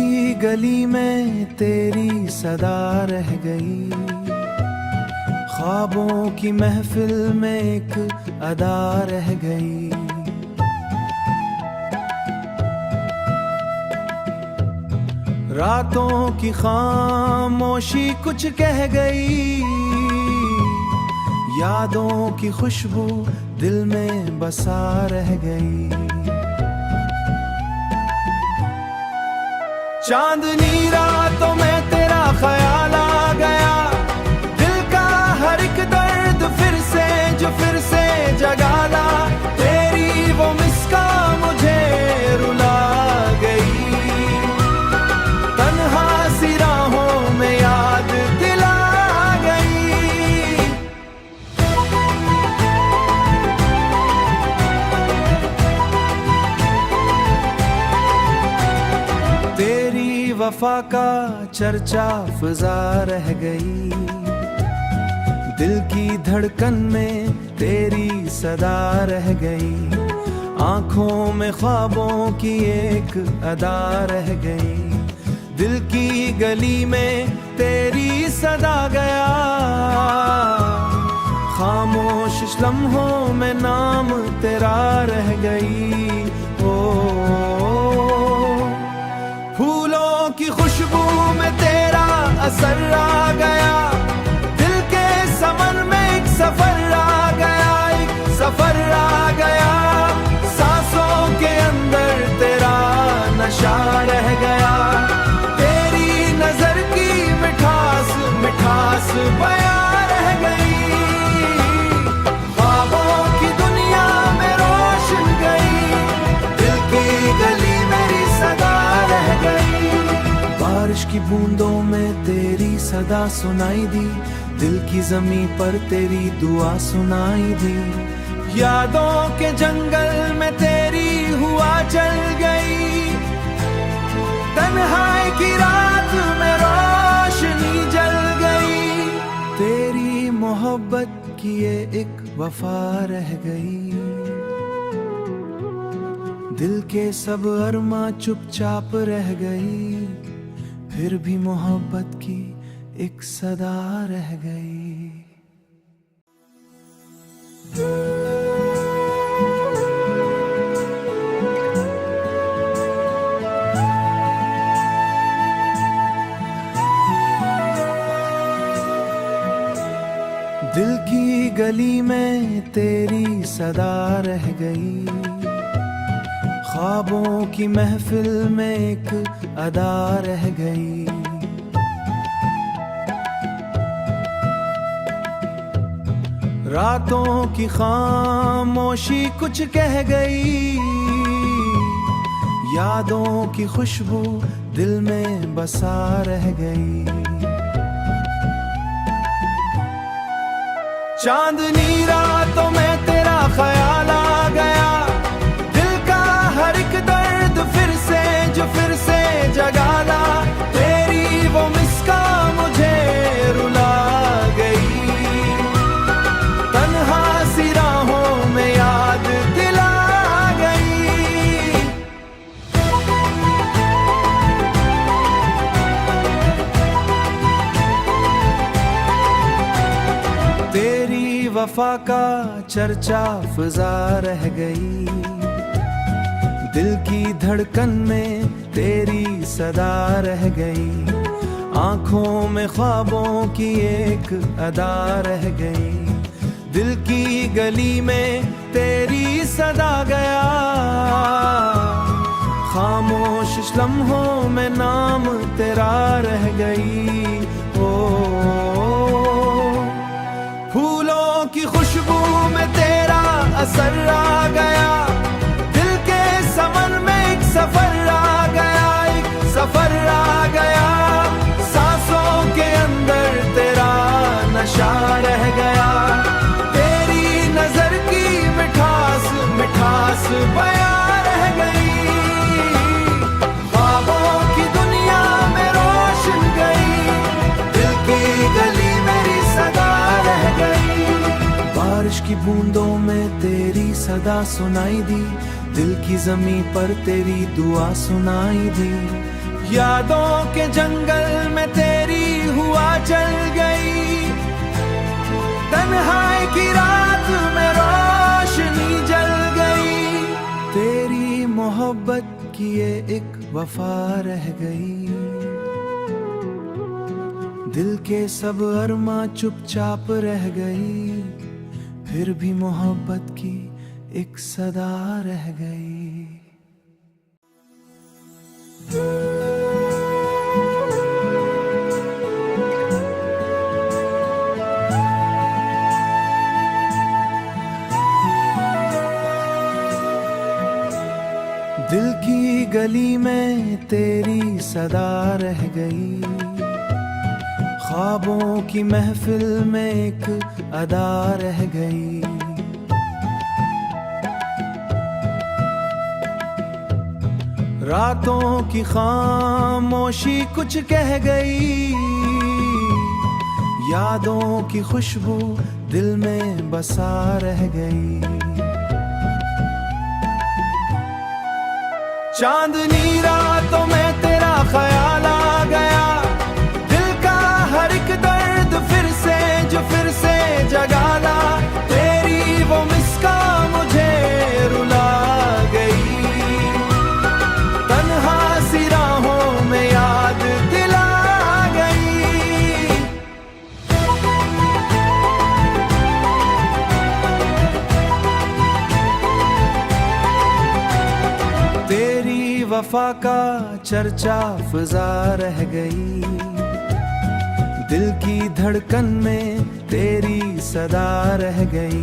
की गली में तेरी सदा रह गई, ख्वाबों की महफिल में एक अदा रह गई। रातों की खामोशी कुछ कह गई, यादों की खुशबू दिल में बसा रह गई। चांदनी रातों में तेरा ख्याल आ गया, दिल का हर एक दर्द फिर से जगाला। तेरी वो मिस्का मुझे रुला गई, तन्हा सी राहों में याद दिला गई। तेरी वफा का चर्चा फिजा रह गई, दिल की धड़कन में तेरी सदा रह गई। आंखों में ख्वाबों की एक अदा रह गई, दिल की गली में तेरी सदा गया। खामोश लम्हों में नाम तेरा रह गई। ओ फूलों की खुशबू में तेरा असर आ गया, दिल के समन में एक सफर आ गया, एक सफर आ गया। सांसों के अंदर तेरा नशा रह गया, तेरी नजर की मिठास मिठास बयां रह गई। ख्वाबों की दुनिया में रोशन गई, दिल की गली मेरी सदा रह गई। बारिश की बूंदों में तेरी सदा सुनाई दी, दिल की जमीन पर तेरी दुआ सुनाई दी। यादों के जंगल में तेरी हुआ चल गई, तन्हाई की रात में रोशनी जल गई। तेरी मोहब्बत की ये एक वफा रह गई, दिल के सब अरमा चुपचाप रह गई। फिर भी मोहब्बत की एक सदा रह गई। दिल की गली में तेरी सदा रह गई, ख्वाबों की महफिल में एक अदा रह गई। रातों की खामोशी कुछ कह गई, यादों की खुशबू दिल में बसा रह गई। चांदनी रातों में तेरा ख्याल आ गया, दिल का हर एक दर्द फिर से जगाला। तेरी वो मिस्का मुझे रुला गई, तन्हा सी राहों में याद दिला गई। तेरी वफा का चर्चा फिजा रह गई, दिल की धड़कन में तेरी सदा रह गई। आंखों में ख्वाबों की एक अदा रह गई, दिल की गली में तेरी सदा गया। खामोश लम्हों में नाम तेरा रह गई। ओ फूलों की खुशबू में तेरा असर आ गया, दिल के समन में एक सफर आ गया, एक सफर आ गया। सांसों के अंदर तेरा नशा रह गया, तेरी नजर की मिठास मिठास बयां रह गई। ख्वाबों की दुनिया में रोशन गई, दिल की गली मेरी सदा रह गई। बारिश की बूंदों में तेरी सदा सुनाई दी, दिल की जमीन पर तेरी दुआ सुनाई दी। यादों के जंगल में तेरी हुआ चल गई, तन्हाई की रात में रोशनी जल गई। तेरी मोहब्बत की ये एक वफा रह गई, दिल के सब अरमा चुपचाप रह गई, फिर भी मोहब्बत की एक सदा रह गई। दिल की गली में तेरी सदा रह गई, ख्वाबों की महफिल में एक अदा रह गई। रातों की खामोशी कुछ कह गई, यादों की खुशबू दिल में बसा रह गई। चांदनी रातों में तेरा ख्याल आ गया, दिल का हर एक दर्द फिर से जगाला। तेरी वो मिस्का मुझे रुला गई, तन्हा सी राहों में याद दिला गई। तेरी वफा का चर्चा फिजा रह गई, दिल की धड़कन में तेरी सदा रह गई।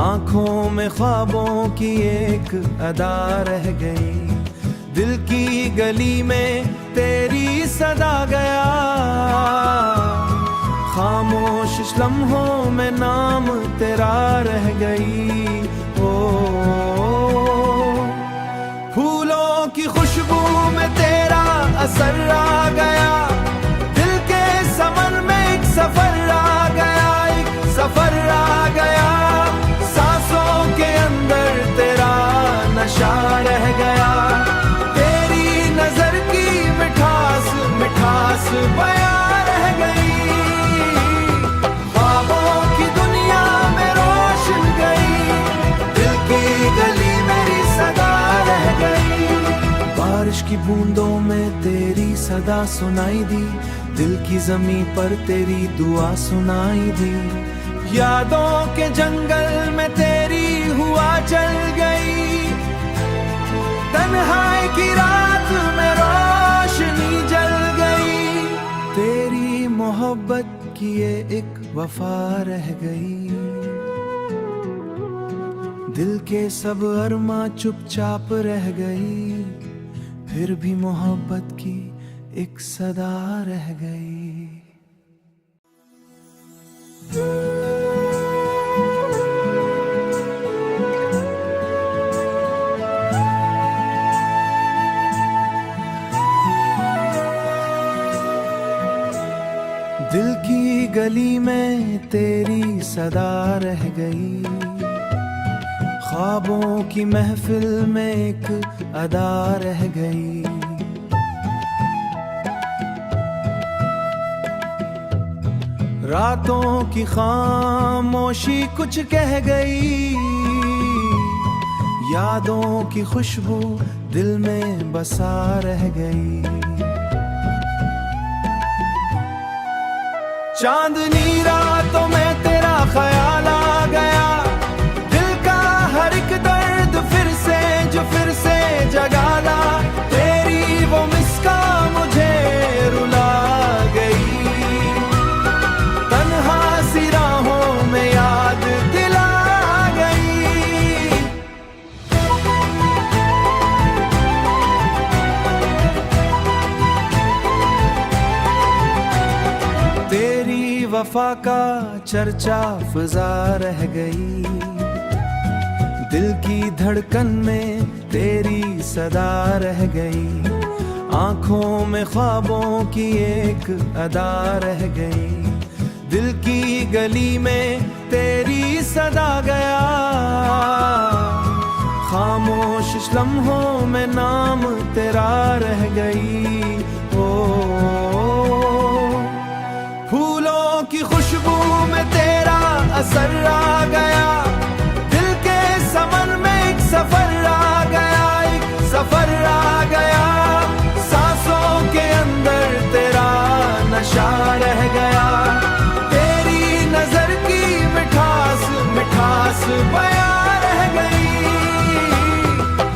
आंखों में ख्वाबों की एक अदा रह गई, दिल की गली में तेरी सदा गया। खामोश लम्हों में नाम तेरा रह गई। ओ फूलों की खुशबू में तेरा असर आ गया, दिल के समन में एक सफर आ गया, एक सफर आ गया। सांसों के अंदर तेरा नशा रह गया, तेरी नजर की मिठास मिठास बयां रह गई। ख्वाबों की दुनिया में रोशन गई, दिल की गली मेरी सदा रह गई। बारिश की बूंदों में तेरी सदा सुनाई दी, दिल की जमीन पर तेरी दुआ सुनाई दी। यादों के जंगल में तेरी हुआ चल गई, तन्हाई की रात में रोशनी जल गई। तेरी मोहब्बत की ये एक वफा रह गई, दिल के सब अरमा चुपचाप रह गई, फिर भी मोहब्बत की एक सदा रह गई। दिल की गली में तेरी सदा रह गई, ख्वाबों की महफिल में एक अदा रह गई। रातों की खामोशी कुछ कह गई, यादों की खुशबू दिल में बसा रह गई। चांदनी रातों में तेरा ख्याल आ गया, दिल का हर एक दर्द फिर से जगाला। तेरी वो मिस्का मुझे रुला गई, तन्हा सी राहों में याद दिला गई। तेरी वफा का चर्चा फिजा रह गई, दिल की धड़कन में तेरी सदा रह गई। आंखों में ख्वाबों की एक अदा रह गई, दिल की गली में तेरी सदा गया। खामोश लम्हों में नाम तेरा रह गई। असर आ गया, दिल के समर में एक सफर आ गया, एक सफर आ गया। सांसों के अंदर तेरा नशा रह गया, तेरी नजर की मिठास मिठास बयां रह गई।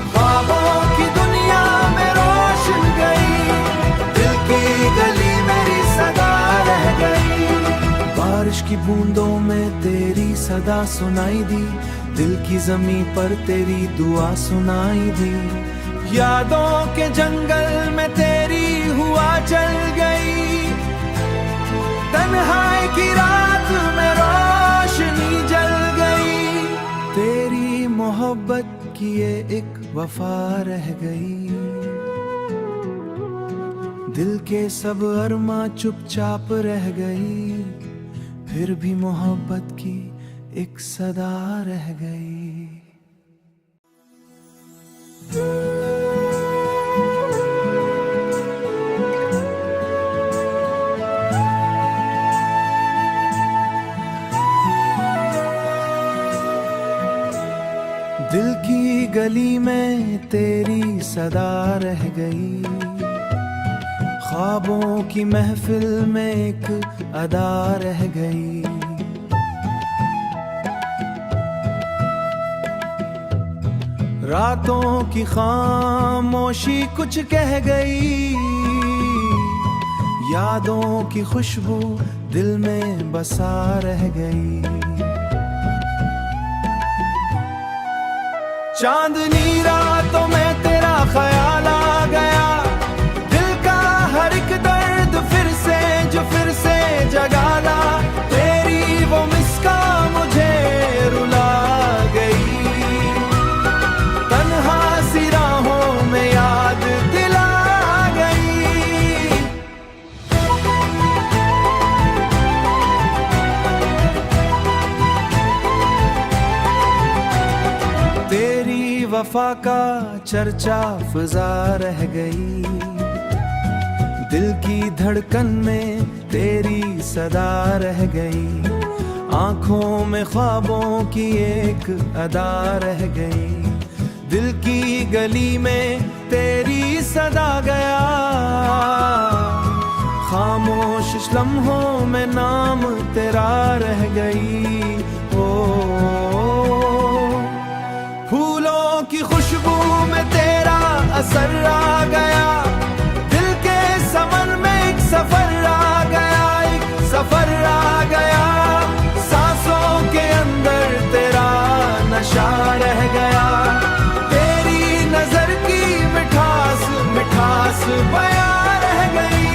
ख्वाबों की दुनिया में रोशन गई, दिल की गली मेरी सदा रह गई। बारिश की बूंदों में तेरी सदा सुनाई दी, दिल की जमीन पर तेरी दुआ सुनाई दी। यादों के जंगल में तेरी हुआ चल गई, तन्हाई की रात में रोशनी जल गई। तेरी मोहब्बत की ये एक वफा रह गई, दिल के सब अरमा चुपचाप रह गई, फिर भी मोहब्बत की एक सदा रह गई। दिल की गली में तेरी सदा रह गई, ख्वाबों की महफिल में एक अदा रह गई। रातों की खामोशी कुछ कह गई, यादों की खुशबू दिल में बसा रह गई। चांदनी रातों में तेरा ख्याल आ गया, दिल का हर एक दर्द फिर से जगा ला। तेरी वो मिस्का मुझे रुला गई, तन्हा सी राहों में याद दिला गई। तेरी वफा का चर्चा फिजा रह गई, दिल की धड़कन में तेरी सदा रह गई। आंखों में ख्वाबों की एक अदा रह गई, दिल की गली में तेरी सदा गया। खामोश लम्हों में नाम तेरा रह गई। ओ फूलों की खुशबू में तेरा असर आ गया, दिल के समर में एक सफर आ गया, एक सफर आ गया। सांसों के अंदर तेरा नशा रह गया, तेरी नजर की मिठास मिठास बयां रह गई।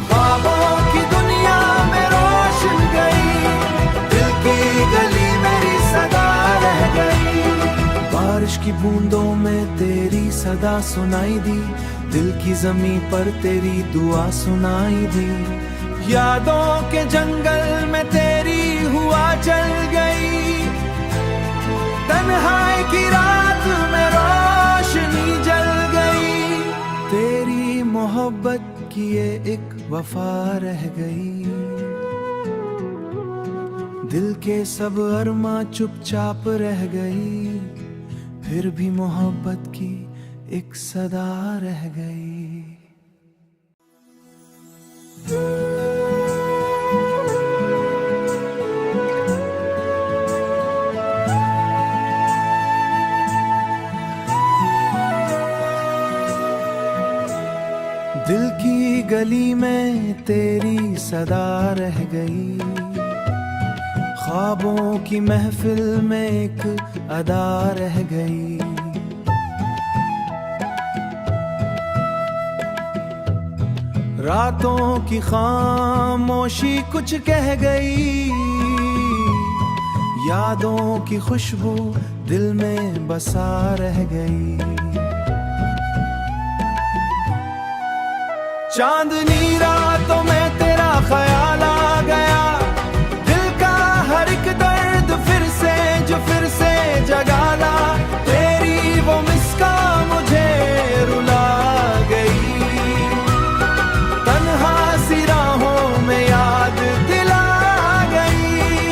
ख्वाबों की दुनिया में रोशन गई, दिल की गली मेरी सदा रह गई। बारिश की बूंदों में तेरी सदा सुनाई दी, दिल की जमीन पर तेरी दुआ सुनाई दी। यादों के जंगल में तेरी हुआ चल गई, तन्हाई की रात में रोशनी जल गई। तेरी मोहब्बत की ये एक वफा रह गई, दिल के सब अरमा चुपचाप रह गई, फिर भी मोहब्बत की एक सदा रह गई। दिल की गली में तेरी सदा रह गई, ख्वाबों की महफिल में एक अदा रह गई। रातों की खामोशी कुछ कह गई, यादों की खुशबू दिल में बसा रह गई। चांदनी रातों में तेरा ख्याल आ गया, दिल का हर एक दर्द फिर से जगा ला। तेरी वो मिस्का मुझे रुला गई, तन्हा सी राहों में याद दिला गई।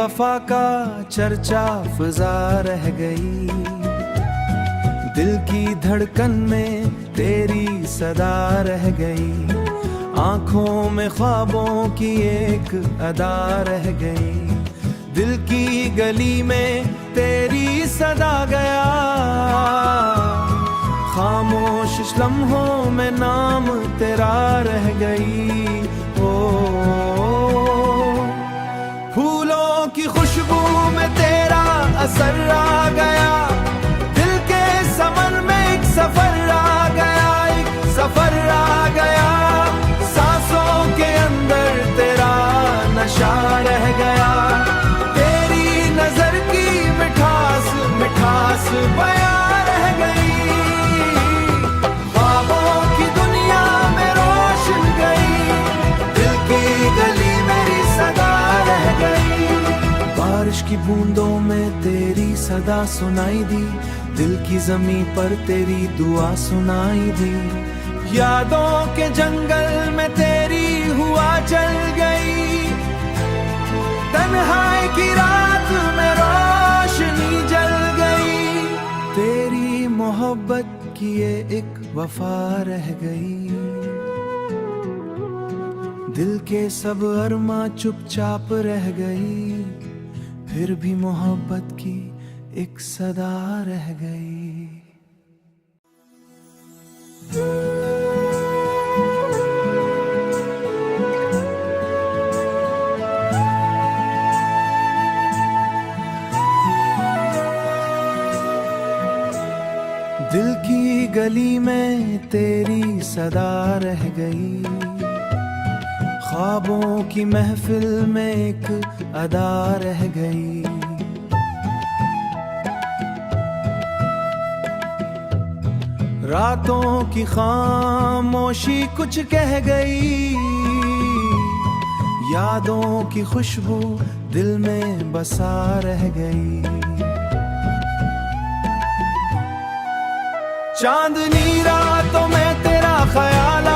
वफा का चर्चा फिजा रह गई, दिल की धड़कन में तेरी सदा रह गई, आंखों में ख्वाबों की एक अदा रह गई, दिल की गली में तेरी सदा गया, खामोश लम्हों में नाम तेरा रह गई। ओ फूलों की खुशबू में तेरा असर आ गया, दिल के समर में एक सफर आ गया, एक सफर आ गया, सांसों के अंदर तेरा नशा रह गया, तेरी नजर की मिठास मिठास बयां रह गई, ख्वाबों की दुनिया में रोशन गई, दिल की गली मेरी सदा रह गई। बारिश की बूंदों में तेरी सदा सुनाई दी, दिल की जमीन पर तेरी दुआ सुनाई दी, यादों के जंगल में तेरी हुआ चल गई, तन्हाई की रात में रोशनी जल गई, तेरी मोहब्बत की ये एक वफा रह गई, दिल के सब अरमा चुपचाप रह गई, फिर भी मोहब्बत की एक सदा रह गई। दिल की गली में तेरी सदा रह गई, ख्वाबों की महफिल में एक अदा रह गई, रातों की खामोशी कुछ कह गई, यादों की खुशबू दिल में बसा रह गई, चांदनी रातों में तेरा ख्याल